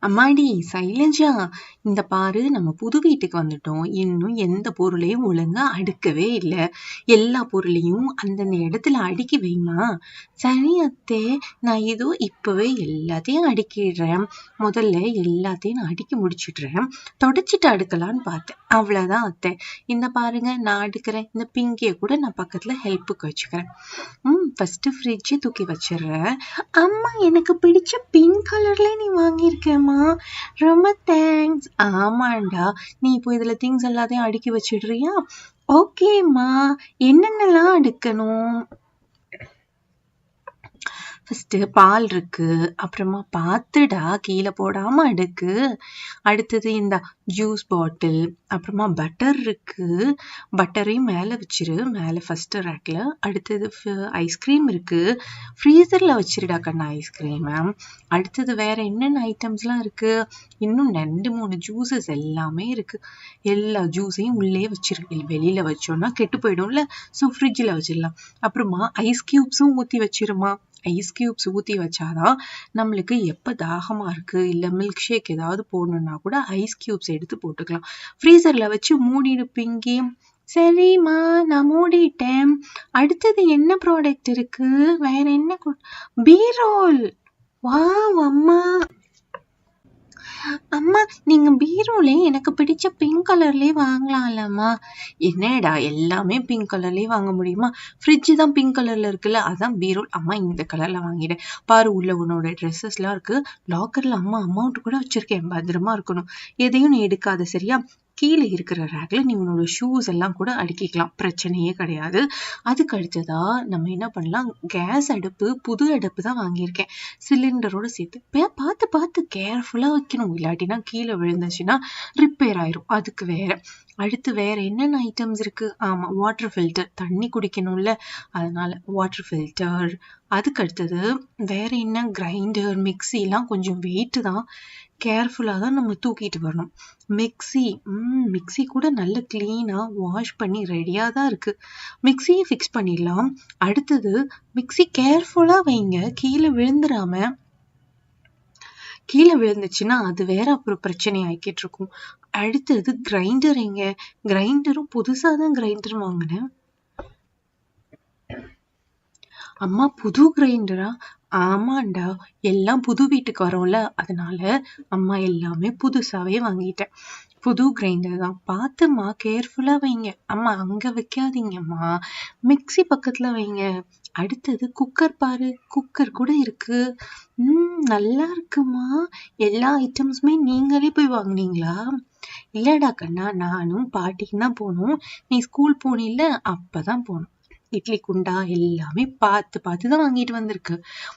அம்மாடி சைலஜா, இந்த பாரு நம்ம புது வீட்டுக்கு வந்துட்டோம். இன்னும் எந்த பொருளையும் ஒழுங்கா அடுக்கவே இல்லை. எல்லா பொருளையும் அந்தந்த இடத்துல அடுக்கி வைமா. சரி அத்தே, நான் ஏதோ இப்பவே எல்லாத்தையும் அடுக்கிடுறேன். முதல்ல எல்லாத்தையும் நான் அடுக்கி முடிச்சிடுறேன், தொடச்சிட்டு அடுக்கலான்னு பார்த்தேன். அவ்வளவுதான் அத்தை. இந்த பாருங்க நான் அடுக்கிறேன். இந்த பிங்கிய கூட நான் பக்கத்துல ஹெல்ப்புக்கு வச்சுக்கிறேன். ஃபர்ஸ்ட் ஃப்ரிட்ஜ் தூக்கி வச்சிடுறேன். அம்மா, எனக்கு பிடிச்ச பிங்க் கலர்ல நீ வாங்கியிருக்கேம்மா, ரொம்ப தேங்க்ஸ். ஆமாண்டா, நீ இப்போ இதுல திங்ஸ் எல்லாத்தையும் அடுக்கி வச்சிடுறியா? ஓகேம்மா. என்னென்னலாம் அடுக்கணும்? ஃபர்ஸ்ட் பால் இருக்கு, அப்புறமா பாத்துடா கீழே போடாம அடுக்கு. அடுத்தது இந்த ஜூஸ் பாட்டில், அப்புறமா பட்டர் இருக்கு, பட்டரையும் மேல வச்சிரு, மேல ஃபர்ஸ்ட் ரேக்ல. அடுத்தது ஐஸ்கிரீம் இருக்கு, ஃப்ரீசர்ல வச்சிருடா கண்ணா ஐஸ்கிரீம். அடுத்தது வேற என்னென்ன ஐட்டம்ஸ்லாம் இருக்கு? இன்னும் 2-3 ஜூசஸ் எல்லாமே இருக்கு. எல்லா ஜூஸையும் உள்ளே வச்சிரு, வெளியில வச்சோம்னா கெட்டு போயிடும்ல, ஸோ ஃப்ரிட்ஜில் வச்சிடலாம். அப்புறமா ஐஸ் கியூப்ஸும் ஊத்தி வச்சிருமா. ஐஸ் கியூப்ஸ் ஊத்தி வச்சாதான் நம்மளுக்கு எப்ப தாகமா இருக்கு இல்ல மில்க் ஷேக் ஏதாவது போடணும்னா கூட ஐஸ் கியூப்ஸ் எடுத்து போட்டுக்கலாம். ஃப்ரீசர்ல வச்சு மூடிடுப்பீங்க. சரிம்மா, நான் மூடிட்டேன். அடுத்தது என்ன ப்ராடக்ட் இருக்கு? வேற என்ன? பீரோல். வாவ் அம்மா. அம்மா, நீங்க பீரோலே எனக்கு பிடிச்ச பிங்க் கலர்லயே வாங்கலாம்லம்மா. என்னடா எல்லாமே பிங்க் கலர்லயே வாங்க முடியுமா? ஃப்ரிட்ஜ் தான் பிங்க் கலர்ல இருக்குல்ல, அதான் பீரோல். அம்மா இந்த கலர்ல வாங்கிட்டேன். பாரு, உள்ள உன்னோட ட்ரெஸ்ஸஸ் எல்லாம் இருக்கு. லாக்கர்ல அம்மா அமௌண்ட் கூட வச்சிருக்கேன், பத்திரமா இருக்கணும். எதையும் நீ எடுக்காத, சரியா? கீழே இருக்கிற ரேக்ல நீ உன்னோட ஷூஸ் எல்லாம் கூட அடுக்கிக்கலாம், பிரச்சனையே கிடையாது. அதுக்கு அடுத்ததா நம்ம என்ன பண்ணலாம், கேஸ் அடுப்பு, புது அடுப்பு தான் வாங்கியிருக்கேன், சிலிண்டரோட சேர்த்து. பார்த்து பார்த்து கேர்ஃபுல்லா வைக்கணும், இல்லாட்டினா கீழே விழுந்துச்சுன்னா ரிப்பேர் ஆயிரும். அதுக்கு வேற. அடுத்து வேற என்னென்ன ஐட்டம்ஸ் இருக்கு? ஆமா, வாட்டர் ஃபில்டர், தண்ணி குடிக்கணும்ல, அதனால வாட்டர் ஃபில்டர். அதுக்கு அடுத்தது வேற என்ன? கிரைண்டர், மிக்சி எல்லாம் கொஞ்சம் வெயிட் தான், கேர்ஃபுல்லா தான் நம்ம தூக்கிட்டு வரணும். மிக்சி கூட நல்ல கிளீனா வாஷ் பண்ணி ரெடியா தான் இருக்கு. மிக்சியை ஃபிக்ஸ் பண்ணிடலாம். அடுத்தது மிக்சி கேர்ஃபுல்லா வைங்க, கீழே விழுந்துடாம. கீழே விழுந்துச்சுன்னா அது வேற அப்புறம் பிரச்சனை ஆகிக்கிட்டு இருக்கும். அடுத்தது கிரைண்டர். எங்க கிரைண்டரும் புதுசா தான் கிரைண்டர் வாங்கினேன். அம்மா, புது கிரைண்டரா? ஆமாண்டா, எல்லாம் புது வீட்டுக்கு வரோம்ல, அதனால அம்மா எல்லாமே புதுசாவே வாங்கிட்டேன். புது கிரைண்டர் தான், பார்த்துமா கேர்ஃபுல்லா வைங்க. அம்மா, அங்க வைக்காதீங்கம்மா, மிக்சி பக்கத்துல வைங்க. அடுத்தது குக்கர் பாரு, குக்கர் கூட இருக்கு. நல்லா இருக்குமா. எல்லா ஐட்டம்ஸுமே நீங்களே போய் வாங்குனீங்களா? இல்லடா கண்ணா, நானும் பாட்டிக்கு தான் போனோம். நீ ஸ்கூல் போனில்ல, அப்பதான் போனோம். இட்லி குண்டா எல்லாமே பார்த்து பார்த்து தான் வாங்கிட்டு வந்திருக்கு.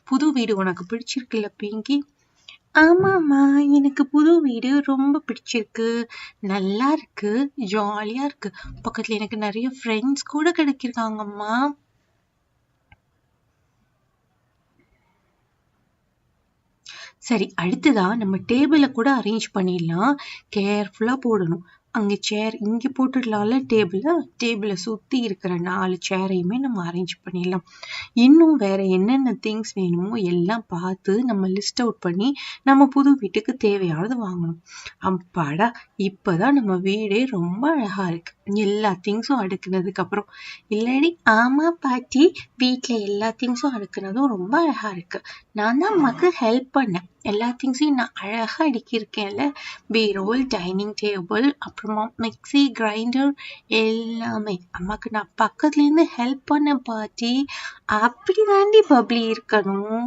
புது வீடு உனக்கு பிடிச்சிருக்குல்ல பிங்கி? ஆமாம்மா, எனக்கு புது வீடு ரொம்ப பிடிச்சிருக்கு, நல்லா இருக்கு, ஜாலியா இருக்கு. பக்கத்துல எனக்கு நிறைய ஃப்ரெண்ட்ஸ் கூட கிடைக்கிருக்காங்கம்மா. சரி, அடுத்ததா நம்ம டேபிள கூட அரேஞ்ச் பண்ணிடலாம், கேர்ஃபுல்லா போடணும். அங்க சேர் இங்க போட்டுடலாம்ல, டேபிள சுத்தி இருக்கிற 4 சேரையுமே நம்ம அரேஞ்ச் பண்ணிடலாம். இன்னும் வேற என்னென்ன திங்ஸ் வேணுமோ எல்லாம் பார்த்து நம்ம லிஸ்ட் அவுட் பண்ணி நம்ம புது வீட்டுக்கு தேவையானது வாங்கணும். அப்பாடா, இப்பதான் நம்ம வீடே ரொம்ப அழகா இருக்கு, எல்லா திங்ஸும் அடுக்குனதுக்கு அப்புறம். இல்லடி? ஆமா பாட்டி, வீட்டுல எல்லா திங்ஸும் அடுக்குனதும் ரொம்ப அழகா இருக்கு. நான் தான் அம்மாக்கு ஹெல்ப் பண்ணேன், எல்லா திங்ஸையும் நான் அழகா அடுக்கியிருக்கேன்ல. பீரோல், டைனிங் டேபிள், அப்புறமா மிக்சி, கிரைண்டர் எல்லாமே அம்மாக்கு நான் பக்கத்துல இருந்து ஹெல்ப் பண்ணேன் பாட்டி. அப்படி தாண்டி பப்ளி இருக்கணும்.